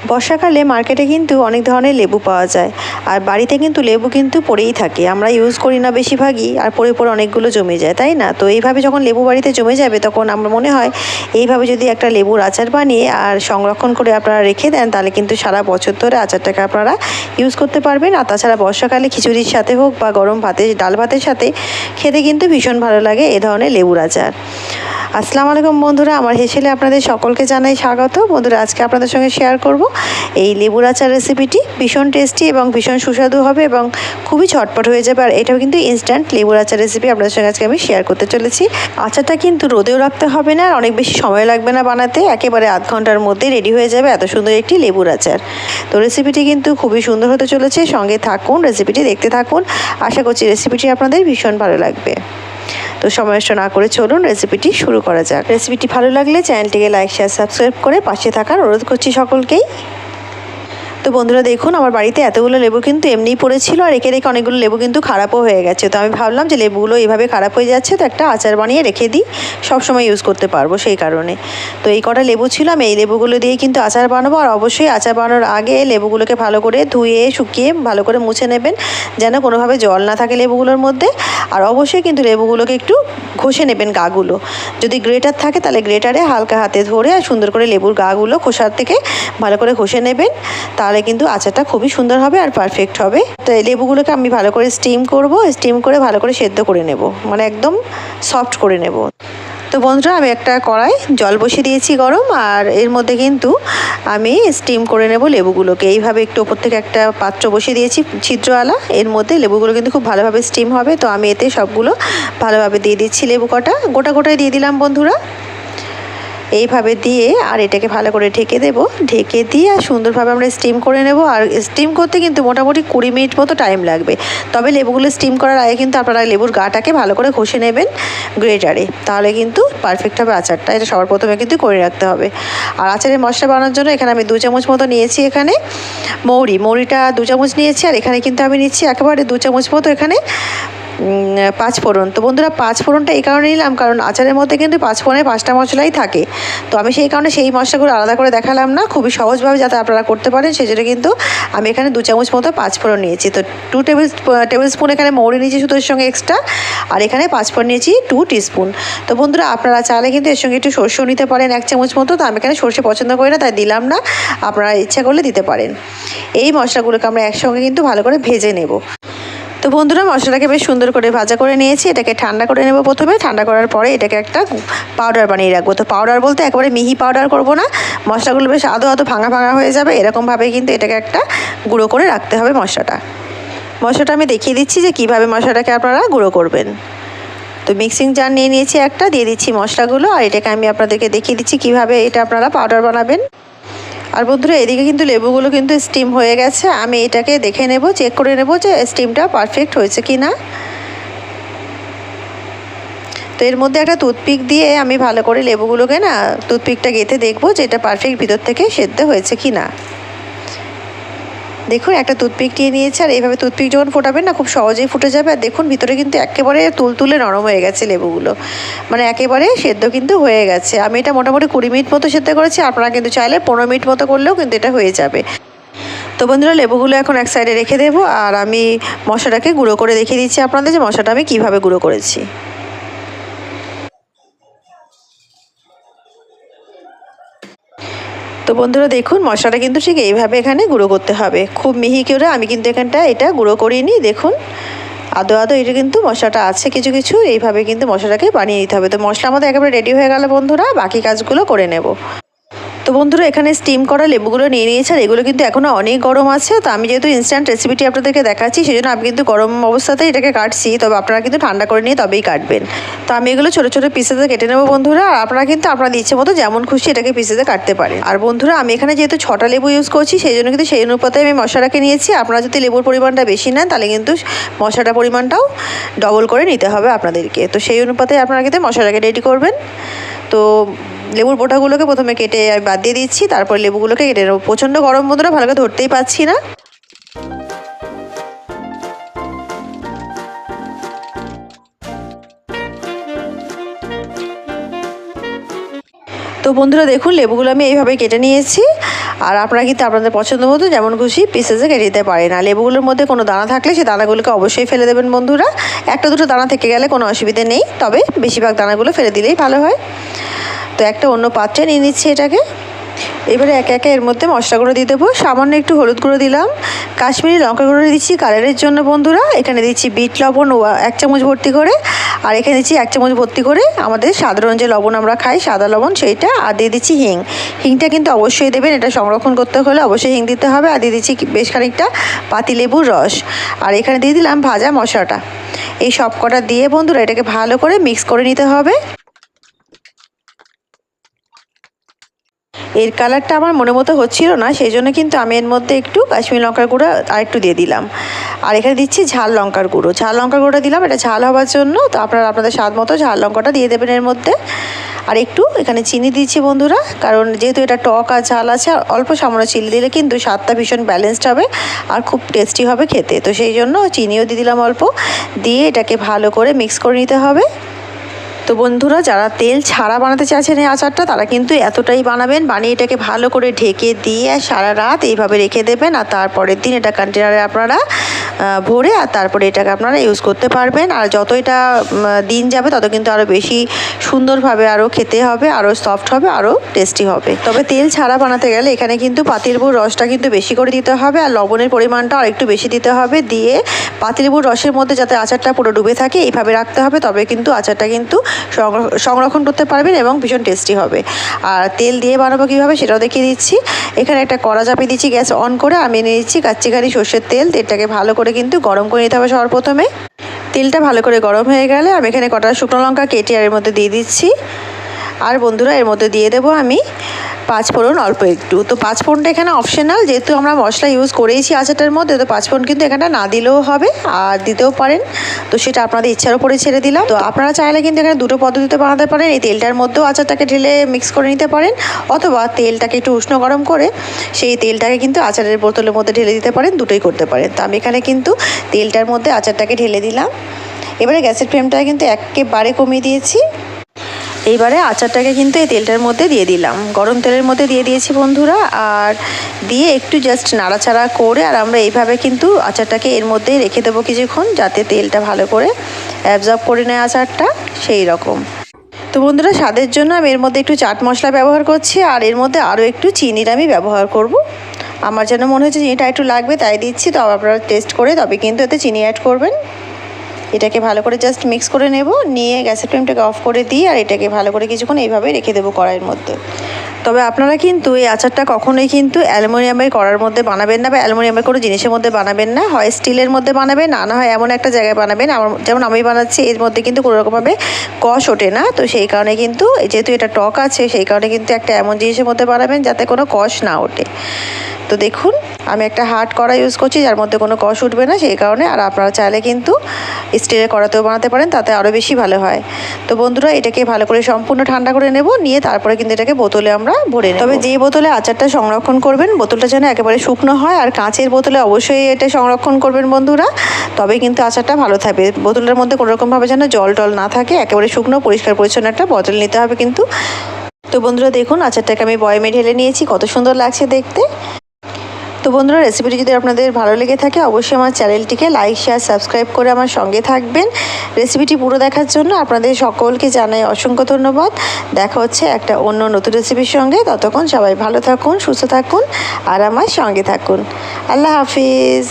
বর্ষাকালে মার্কেটে কিন্তু অনেক ধরনের লেবু পাওয়া যায়, আর বাড়িতে কিন্তু লেবু কিন্তু পড়েই থাকে। আমরা ইউজ করি না বেশিরভাগই, আর পড়ে পড়ে অনেকগুলো জমে যায়, তাই না? তো এইভাবে যখন লেবু বাড়িতে জমে যাবে তখন আমার মনে হয় এইভাবে যদি একটা লেবুর আচার বানিয়ে আর সংরক্ষণ করে আপনারা রেখে দেন, তাহলে কিন্তু সারা বছর ধরে আচারটাকে আপনারা ইউজ করতে পারবেন। আর তাছাড়া বর্ষাকালে খিচুড়ির সাথে হোক বা গরম ভাতে, ডাল ভাতের সাথে খেতে কিন্তু ভীষণ ভালো লাগে এ ধরনের লেবুর আচার। আসসালামু আলাইকুম বন্ধুরা, আমার হেসেলে আপনাদের সকলকে জানাই স্বাগত। বন্ধুরা, আজকে আপনাদের সঙ্গে শেয়ার করব এই লেবুর আচার রেসিপিটি। ভীষণ টেস্টি এবং ভীষণ সুস্বাদু হবে এবং খুবই ঝটপট হয়ে যাবে। আর এটাও কিন্তু ইনস্ট্যান্ট লেবুর আচার রেসিপি আপনাদের সঙ্গে আজকে আমি শেয়ার করতে চলেছি। আচারটা কিন্তু রোদেও রাখতে হবে না, আর অনেক বেশি সময় লাগবে না বানাতে, একেবারে আধ ঘন্টার মধ্যে রেডি হয়ে যাবে এত সুন্দর একটি লেবুর আচার। তো রেসিপিটি কিন্তু খুবই সুন্দর হতে চলেছে, সঙ্গে থাকুন, রেসিপিটি দেখতে থাকুন। আশা করছি রেসিপিটি আপনাদের ভীষণ ভালো লাগবে। তো সময় নষ্ট না করে চলুন রেসিপিটি শুরু করা যাক। রেসিপিটি ভালো লাগলে চ্যানেলটিকে লাইক, শেয়ার, সাবস্ক্রাইব করে পাশে থাকার অনুরোধ করছি সকলকেই। তো বন্ধুরা দেখুন, আমার বাড়িতে এতগুলো লেবু কিন্তু এমনিই পড়েছিল, আর রেখে রেখে অনেকগুলো লেবু কিন্তু খারাপও হয়ে গেছে। তো আমি ভাবলাম যে লেবুগুলো এইভাবে খারাপ হয়ে যাচ্ছে, তো একটা আচার বানিয়ে রেখে দিই, সবসময় ইউজ করতে পারবো সেই কারণে। তো এই কটা লেবু ছিল, আমি এই লেবুগুলো দিয়ে কিন্তু আচার বানাবো। আর অবশ্যই আচার বানানোর আগে লেবুগুলোকে ভালো করে ধুয়ে শুকিয়ে ভালো করে মুছে নেবেন, যেন কোনোভাবে জল না থাকে লেবুগুলোর মধ্যে। আর অবশ্যই কিন্তু লেবুগুলোকে একটু ঘষে নেবেন গাগুলো। যদি গ্রেটার থাকে তাহলে গ্রেটারে হালকা হাতে ধরে আর সুন্দর করে লেবুর গাগুলো খোসার থেকে ভালো করে ঘষে নেবেন, তাহলে কিন্তু আচারটা খুবই সুন্দর হবে আর পারফেক্ট হবে। তো এই লেবুগুলোকে আমি ভালো করে স্টিম করব, স্টিম করে ভালো করে সেদ্ধ করে নেব, মানে একদম সফট করে নেব। তো বন্ধুরা, আমি একটা কড়াই জল বসিয়ে দিয়েছি গরম, আর এর মধ্যে কিন্তু আমি স্টিম করে নেব লেবুগুলোকে। এইভাবে একটু ওপর থেকে একটা পাত্র বসিয়ে দিয়েছি ছিদ্রওয়ালা, এর মধ্যে লেবুগুলো কিন্তু খুব ভালোভাবে স্টিম হবে। তো আমি এতে সবগুলো ভালোভাবে দিয়ে দিচ্ছি, লেবু কটা গোটা গোটাই দিয়ে দিলাম বন্ধুরা। এইভাবে দিয়ে আর এটাকে ভালো করে ঢেকে দেব, ঢেকে দিয়ে আর সুন্দরভাবে আমরা স্টিম করে নেব। আর স্টিম করতে কিন্তু মোটামুটি 20 মিনিট মতো টাইম লাগবে। তবে লেবুগুলো স্টিম করার আগে কিন্তু আপনারা লেবুর গাটাকে ভালো করে ঘষে নেবেন গ্রেটারে, তাহলে কিন্তু পারফেক্ট হবে আচারটা। এটা সবার প্রথমে কিন্তু করে রাখতে হবে। আর আচারের মশলা বানানোর জন্য এখানে আমি 2 চামচ মতো নিয়েছি এখানে মৌরিটা 2 চামচ নিয়েছি। আর এখানে কিন্তু আমি নিচ্ছি একেবারে 2 চামচ মতো এখানে 5 ফোড়ন। তো বন্ধুরা, 5 ফোড়নটা এই কারণে নিলাম কারণ আচারের মধ্যে কিন্তু 5 ফোড়নে 5টা মশলাই থাকে। তো আমি সেই কারণে সেই মশলাগুলো আলাদা করে দেখালাম না, খুবই সহজভাবে যাতে আপনারা করতে পারেন সেই জন্য কিন্তু আমি এখানে 2 চামচ মতো 5 ফোড়ন নিয়েছি। তো 2 টেবিল স্পুন এখানে মৌরি নিয়েছি শুধু এর সঙ্গে এক্সট্রা, আর এখানে 5 ফোড়ন নিয়েছি 2 টিস্পুন। তো বন্ধুরা, আপনারা চাইলে কিন্তু এর সঙ্গে একটু সরষেও নিতে পারেন 1 চামচ মতো। তো আমি এখানে সরষে পছন্দ করি না, তাই দিলাম না, আপনারা ইচ্ছা করলে দিতে পারেন। এই মশলাগুলোকে আমরা একসঙ্গে কিন্তু ভালো করে ভেজে নেব। তো বন্ধুরা, মশলাটাকে বেশ সুন্দর করে ভাজা করে নিয়েছি, এটাকে ঠান্ডা করে নেব প্রথমে। ঠান্ডা করার পরে এটাকে একটা পাউডার বানিয়ে রাখবো। তো পাউডার বলতে একেবারে মিহি পাউডার করব না, মশলাগুলো বেশ আদো আদো ভাঙা ভাঙা হয়ে যাবে, এরকমভাবে কিন্তু এটাকে একটা গুঁড়ো করে রাখতে হবে মশলাটা আমি দেখিয়ে দিচ্ছি যে কীভাবে মশলাটাকে আপনারা গুঁড়ো করবেন। তো মিক্সিং জার নিয়ে নিয়েছি একটা, দিয়ে দিচ্ছি মশলাগুলো, আর এটাকে আমি আপনাদেরকে দেখিয়ে দিচ্ছি কীভাবে এটা আপনারা পাউডার বানাবেন। আর বন্ধুরা, এদিকে কিন্তু লেবুগুলো কিন্তু স্টিম হয়ে গেছে, আমি এটাকে দেখে নেব, চেক করে নেব যে স্টিমটা পারফেক্ট হয়েছে কি না। তো এর মধ্যে একটা টুথপিক দিয়ে আমি ভালো করে লেবুগুলোকে না টুথপিকটা গেঁথে দেখব যে এটা পারফেক্ট ভিতর থেকে সেদ্ধ হয়েছে কি না। দেখুন, একটা টুথপিক নিয়ে নিয়েছে, আর এইভাবে টুথপিক যখন ফোটাবেন না খুব সহজেই ফুটে যাবে। আর দেখুন, ভিতরে কিন্তু একেবারে তুলতুলে নরম হয়ে গেছে লেবুগুলো, মানে একেবারে সেদ্ধ কিন্তু হয়ে গেছে। আমি এটা মোটামুটি 20 মিনিট মতো সেদ্ধ করেছি, আপনারা কিন্তু চাইলে 15 মিনিট মতো করলেও কিন্তু এটা হয়ে যাবে। তো বন্ধুরা, লেবুগুলো এখন এক সাইডে রেখে দেবো, আর আমি মশলাটাকে গুঁড়ো করে দেখিয়ে দিচ্ছি আপনাদের যে মশলাটা আমি কীভাবে গুঁড়ো করেছি। তো বন্ধুরা দেখুন, মশলাটা কিন্তু ঠিক এইভাবে এখানে গুঁড়ো করতে হবে, খুব মিহি করে আমি কিন্তু এটা গুঁড়ো করিনি। দেখুন, আদো আদো এটা কিন্তু মশলাটা আছে কিছু কিছু, এইভাবে কিন্তু মশলাটাকে বানিয়ে নিতে হবে। তো মশলা আমাদের একেবারে রেডি হয়ে গেল বন্ধুরা, বাকি কাজগুলো করে নেব। তো বন্ধুরা, এখানে স্টিম করা লেবুগুলো নিয়ে নিয়েছে, আর এগুলো কিন্তু এখনও অনেক গরম আছে। তো আমি যেহেতু ইনস্ট্যান্ট রেসিপিটি আপনাদেরকে দেখাচ্ছি সেই জন্য আমি কিন্তু গরম অবস্থাতেই এটাকে কাটছি, তবে আপনারা কিন্তু ঠান্ডা করে নিয়ে তবেই কাটবেন। তো আমি এগুলো ছোটো ছোটো পিসেসে কেটে নেবো বন্ধুরা, আর আপনারা কিন্তু আপনাদের ইচ্ছে মতো যেমন খুশি এটাকে পিসেসে কাটতে পারেন। আর বন্ধুরা, আমি এখানে যেহেতু 6টা লেবু ইউজ করছি সেই জন্য কিন্তু সেই অনুপাতে আমি মশলাটাকে নিয়েছি। আপনারা যদি লেবুর পরিমাণটা বেশি নেন তাহলে কিন্তু মশলাটার পরিমাণটাও ডবল করে নিতে হবে আপনাদেরকে। তো সেই অনুপাতে আপনারা কিন্তু মশলাটাকে রেডি করবেন। তো লেবুর বোটাগুলোকে প্রথমে কেটে বাদ দিয়ে দিচ্ছি, তারপর লেবুগুলোকে কেটে নেবো। প্রচণ্ড গরম বন্ধুরা, ভালো করে ধরতেই পাচ্ছি না। তো তো বন্ধুরা দেখুন লেবুগুলো আমি এইভাবে কেটে নিয়েছি। আর আপনারা কিন্তু আপনাদের পছন্দ মতো যেমন খুশি পিসেসে কেটে দিতে পারেন। আর লেবুগুলোর মধ্যে কোনো দানা থাকলে সেই দানাগুলোকে অবশ্যই ফেলে দেবেন বন্ধুরা। একটা দুটো দানা থেকে গেলে কোনো অসুবিধে নেই, তবে বেশিরভাগ দানাগুলো ফেলে দিলেই ভালো হয়। তো একটা অন্য পাত্রে নিয়ে নিচ্ছি এটাকে। এবারে একে একে এর মধ্যে মশলা গুঁড়ো দিয়ে দেবো। সামান্য একটু হলুদ গুঁড়ো দিলাম, কাশ্মীরি লঙ্কা গুঁড়ো দিচ্ছি কালারের জন্য বন্ধুরা। এখানে দিচ্ছি বিট লবণ 1 চামচ ভর্তি করে, আর এখানে দিচ্ছি 1 চামচ ভর্তি করে আমাদের সাধারণ যে লবণ আমরা খাই সাদা লবণ সেইটা, আর দিয়ে দিচ্ছি হিং। হিংটা কিন্তু অবশ্যই দেবেন, এটা সংরক্ষণ করতে হলে অবশ্যই হিং দিতে হবে। আর দিয়ে দিচ্ছি বেশ খানিকটা পাতিলেবুর রস, আর এখানে দিয়ে দিলাম ভাজা মশলাটা। এই সব কটা দিয়ে বন্ধুরা এটাকে ভালো করে মিক্স করে নিতে হবে। এর কালারটা আমার মনে মতো হচ্ছিল না, সেই জন্য কিন্তু আমি এর মধ্যে একটু কাশ্মীরি লঙ্কার গুঁড়ো আর একটু দিয়ে দিলাম। আর এখানে দিচ্ছি ঝাল লঙ্কার গুঁড়ো, ঝাল লঙ্কার গুঁড়োটা দিলাম এটা ঝাল হওয়ার জন্য। তো আপনারা আপনাদের স্বাদ মতো ঝাল লঙ্কাটা দিয়ে দেবেন এর মধ্যে। আর একটু এখানে চিনি দিচ্ছি বন্ধুরা, কারণ যেহেতু এটা টক আর ঝাল আছে, অল্প সামান্য চিনি দিলে কিন্তু স্বাদটা ভীষণ ব্যালেন্সড হবে আর খুব টেস্টি হবে খেতে। তো সেই জন্য চিনিও দিয়ে দিলাম অল্প, দিয়ে এটাকে ভালো করে মিক্স করে নিতে হবে। তো বন্ধুরা যারা তেল ছাড়া বানাতে চাইছেন এই আচারটা, তারা কিন্তু এতটাই বানাবেন, বানিয়ে এটাকে ভালো করে ঢেকে দিয়ে সারা রাত এইভাবে রেখে দেবেন। আর তারপরের দিন এটা কন্টেনারে আপনারা ভরে আর তারপরে এটাকে আপনারা ইউজ করতে পারবেন। আর যত এটা দিন যাবে তত কিন্তু আরও বেশি সুন্দরভাবে আরও খেতে হবে, আরও সফট হবে, আরও টেস্টি হবে। তবে তেল ছাড়া বানাতে গেলে এখানে কিন্তু পাতিলেবুর রসটা কিন্তু বেশি করে দিতে হবে, আর লবণের পরিমাণটা আর একটু বেশি দিতে হবে। দিয়ে পাতিলেবুর রসের মধ্যে যাতে আচারটা পুরো ডুবে থাকে এইভাবে রাখতে হবে, তবে কিন্তু আচারটা কিন্তু সংরক্ষণ করতে পারবেন এবং ভীষণ টেস্টি হবে। আর তেল দিয়ে বানাবো কীভাবে সেটাও দেখিয়ে দিচ্ছি। এখানে একটা কড়া চাপিয়ে দিচ্ছি, গ্যাস অন করে আমি নিয়ে নিচ্ছি কাচ্চিঘানি সর্ষের তেল। তেলটাকে ভালো করে কিন্তু গরম করে নিতে হবে সবার প্রথমে। তেলটা ভালো করে গরম হয়ে গেলে আমি এখানে কটা শুকনো লঙ্কা কেটে আর এর মধ্যে দিয়ে দিচ্ছি। আর বন্ধুরা এর মধ্যে দিয়ে দেবো আমি 5 ফোড়ন অল্প একটু। তো 5 ফোড়নটা এখানে অপশনাল, যেহেতু আমরা মশলা ইউজ করেইছি আচারটার মধ্যে, তো 5 ফোড়ন কিন্তু এখানে না দিলেও হবে আর দিতেও পারেন, তো সেটা আপনাদের ইচ্ছার উপরে ছেড়ে দিলাম। তো আপনারা চাইলে কিন্তু এখানে দুটো পদ্ধতিতে বানাতে পারেন। এই তেলটার মধ্যেও আচারটাকে ঢেলে মিক্স করে নিতে পারেন, অথবা তেলটাকে একটু উষ্ণ গরম করে সেই তেলটাকে কিন্তু আচারের বোতলের মধ্যে ঢেলে দিতে পারেন, দুটোই করতে পারেন। তো আমি এখানে কিন্তু তেলটার মধ্যে আচারটাকে ঢেলে দিলাম। এবারে গ্যাসের ফ্লেমটা কিন্তু একেবারে কমিয়ে দিয়েছি। এইবারে আচারটাকে কিন্তু এই তেলটার মধ্যে দিয়ে দিলাম, গরম তেলের মধ্যে দিয়ে দিয়েছি বন্ধুরা। আর দিয়ে একটু জাস্ট নাড়াচাড়া করে আর আমরা এইভাবে কিন্তু আচারটাকে এর মধ্যেই রেখে দেবো কিছুক্ষণ, যাতে তেলটা ভালো করে অ্যাবজর্ব করে নেয় আচারটা, সেই রকম। তো বন্ধুরা স্বাদের জন্য আমি এর মধ্যে একটু চাট মশলা ব্যবহার করছি, আর এর মধ্যে আরও একটু চিনির আমি ব্যবহার করব। আমার যেন মনে হচ্ছে চিনিটা একটু লাগবে তাই দিচ্ছি, তো আপনারা টেস্ট করে তবে কিন্তু এতে চিনি অ্যাড করবেন। এটাকে ভালো করে জাস্ট মিক্স করে নেব, নিয়ে গ্যাসের ফ্লেমটাকে অফ করে দিই আর এটাকে ভালো করে কিছুক্ষণ এইভাবে রেখে দেবো কড়াইয়ের মধ্যে। তবে আপনারা কিন্তু এই আচারটা কখনোই কিন্তু অ্যালুমিনিয়ামের কড়ার মধ্যে বানাবেন না, বা অ্যালুমিনিয়ামের কোনো জিনিসের মধ্যে বানাবেন না, হয় স্টিলের মধ্যে বানাবেন, না হয় এমন একটা জায়গায় বানাবেন যেমন আমি বানাচ্ছি, এর মধ্যে কিন্তু কোনো রকমভাবে কষ ওঠে না। তো সেই কারণে কিন্তু যেহেতু এটা টক আছে, সেই কারণে কিন্তু একটা এমন জিনিসের মধ্যে বানাবেন যাতে কোনো কষ না ওঠে। তো দেখুন আমি একটা হার্ড কড়া ইউজ করছি যার মধ্যে কোনো কষ উঠবে না, সেই কারণে। আর আপনারা চাইলে কিন্তু স্টিলের কড়াতেও বানাতে পারেন, তাতে আরও বেশি ভালো হয়। তো বন্ধুরা এটাকে ভালো করে সম্পূর্ণ ঠান্ডা করে নেব, নিয়ে তারপরে কিন্তু এটাকে বোতলে আমরা ভরে নেব। তবে যে বোতলে আচারটা সংরক্ষণ করবেন বোতলটা যেন একেবারে শুকনো হয়, আর কাঁচের বোতলে অবশ্যই এটা সংরক্ষণ করবেন বন্ধুরা, তবে কিন্তু আচারটা ভালো থাকবে। বোতলের মধ্যে কোনোরকমভাবে যেন জল টল না থাকে, একেবারে শুকনো পরিষ্কার পরিচ্ছন্ন একটা বোতল নিতে হবে কিন্তু। তো বন্ধুরা দেখুন আচারটাকে আমি বয়ামে ঢেলে নিয়েছি, কত সুন্দর লাগছে দেখতে। তো বন্ধুরা রেসিপিটি যদি আপনাদের ভালো লেগে থাকে অবশ্যই আমার চ্যানেলটিকে লাইক শেয়ার সাবস্ক্রাইব করে আমার সঙ্গে থাকবেন। রেসিপিটি পুরো দেখার জন্য আপনাদের সকলকে জানাই অসংখ্য ধন্যবাদ। দেখা হচ্ছে একটা অন্য নতুন রেসিপির সঙ্গে, ততক্ষণ সবাই ভালো থাকুন, সুস্থ থাকুন আর আমার সঙ্গে থাকুন। আল্লাহ হাফিজ।